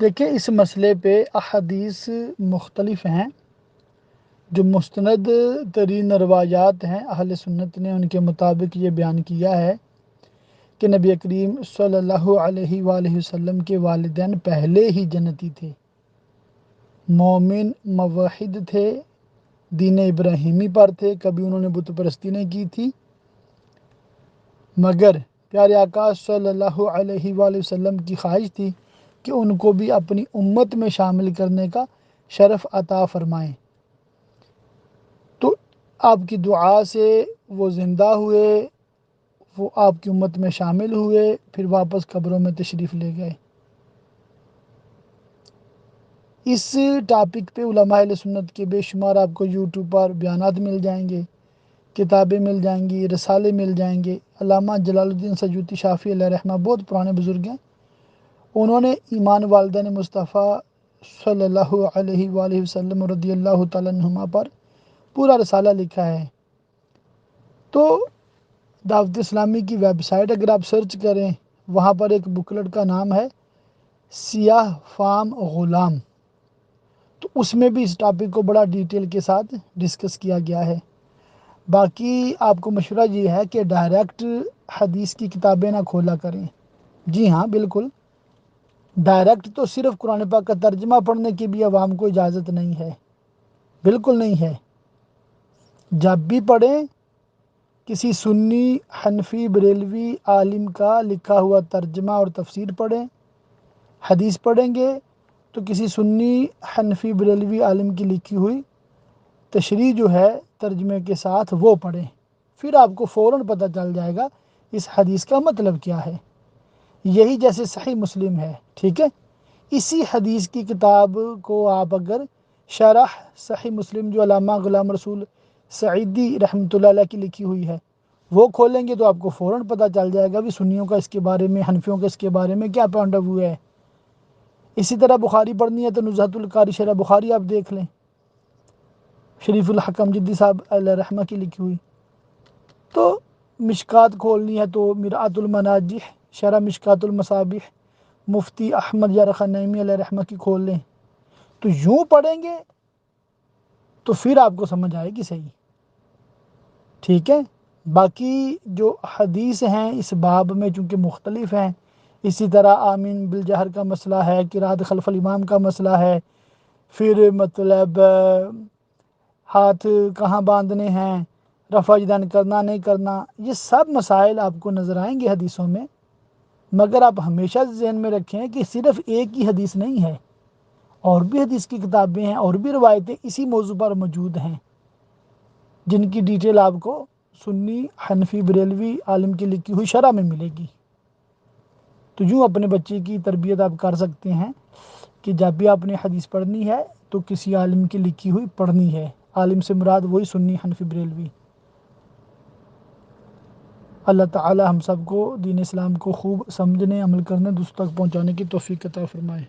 دیکھیں اس مسئلے پہ احادیث مختلف ہیں، جو مستند ترین روایات ہیں اہل سنت نے ان کے مطابق یہ بیان کیا ہے کہ نبی کریم صلی اللہ علیہ وآلہ وسلم کے والدین پہلے ہی جنتی تھے، مومن موحد تھے، دین ابراہیمی پر تھے، کبھی انہوں نے بت پرستی نہیں کی تھی، مگر پیارے آقا صلی اللہ علیہ وآلہ وسلم کی خواہش تھی کہ ان کو بھی اپنی امت میں شامل کرنے کا شرف عطا فرمائیں، تو آپ کی دعا سے وہ زندہ ہوئے، وہ آپ کی امت میں شامل ہوئے، پھر واپس قبروں میں تشریف لے گئے۔ اس ٹاپک پہ علماء اہل سنت کے بے شمار آپ کو یوٹیوب پر بیانات مل جائیں گے، کتابیں مل جائیں گی، رسالے مل جائیں گے۔ علامہ جلال الدین سیوطی شافعی علیہ رحمہ بہت پرانے بزرگ ہیں، انہوں نے ایمان والدین مصطفیٰ صلی اللہ علیہ وآلہ وسلم رضی اللہ تعالیٰ عنہما پر پورا رسالہ لکھا ہے۔ تو دعوت اسلامی کی ویب سائٹ اگر آپ سرچ کریں، وہاں پر ایک بکلٹ کا نام ہے سیاہ فام غلام، تو اس میں بھی اس ٹاپک کو بڑا ڈیٹیل کے ساتھ ڈسکس کیا گیا ہے۔ باقی آپ کو مشورہ یہ ہے کہ ڈائریکٹ حدیث کی کتابیں نہ کھولا کریں۔ جی ہاں بالکل، ڈائریکٹ تو صرف قرآن پاک کا ترجمہ پڑھنے کی بھی عوام کو اجازت نہیں ہے، بالکل نہیں ہے۔ جب بھی پڑھیں کسی سنی، حنفی، بریلوی عالم کا لکھا ہوا ترجمہ اور تفسیر پڑھیں۔ حدیث پڑھیں گے تو کسی سنی، حنفی، بریلوی عالم کی لکھی ہوئی تشریح جو ہے ترجمے کے ساتھ وہ پڑھیں، پھر آپ کو فوراً پتہ چل جائے گا اس حدیث کا مطلب کیا ہے۔ یہی جیسے صحیح مسلم ہے، ٹھیک ہے، اسی حدیث کی کتاب کو آپ اگر شرح صحیح مسلم جو علامہ غلام رسول سعیدی رحمۃ اللہ علیہ کی لکھی ہوئی ہے وہ کھولیں گے تو آپ کو فوراً پتہ چل جائے گا بھی سنیوں کا اس کے بارے میں، حنفیوں کا اس کے بارے میں کیا پوائنٹ آف ویو ہے۔ اسی طرح بخاری پڑھنی ہے تو نزہۃ القاری شرح بخاری آپ دیکھ لیں، شریف الحکم جدی صاحب علیہ رحمہ کی لکھی ہوئی۔ تو مشکات کھولنی ہے تو مرآت المناجح شرح مشکات المصابیح مفتی احمد یارخان نعیمی علیہ رحمہ کی کھول لیں، تو یوں پڑھیں گے تو پھر آپ کو سمجھ آئے گی صحیح، ٹھیک ہے۔ باقی جو حدیث ہیں اس باب میں چونکہ مختلف ہیں، اسی طرح آمین بالجہر کا مسئلہ ہے، قرات خلف الامام کا مسئلہ ہے، پھر مطلب ہاتھ کہاں باندھنے ہیں، رفع یدین کرنا نہیں کرنا، یہ سب مسائل آپ کو نظر آئیں گے حدیثوں میں، مگر آپ ہمیشہ ذہن میں رکھیں کہ صرف ایک ہی حدیث نہیں ہے، اور بھی حدیث کی کتابیں ہیں، اور بھی روایتیں اسی موضوع پر موجود ہیں جن کی ڈیٹیل آپ کو سنی، حنفی، بریلوی عالم کی لکھی ہوئی شرح میں ملے گی۔ تو یوں اپنے بچے کی تربیت آپ کر سکتے ہیں کہ جب بھی آپ نے حدیث پڑھنی ہے تو کسی عالم کی لکھی ہوئی پڑھنی ہے، عالم سے مراد وہی سنی، حنفی، بریلوی۔ اللہ تعالی ہم سب کو دین اسلام کو خوب سمجھنے، عمل کرنے، دوسروں تک پہنچانے کی توفیق عطا فرمائے۔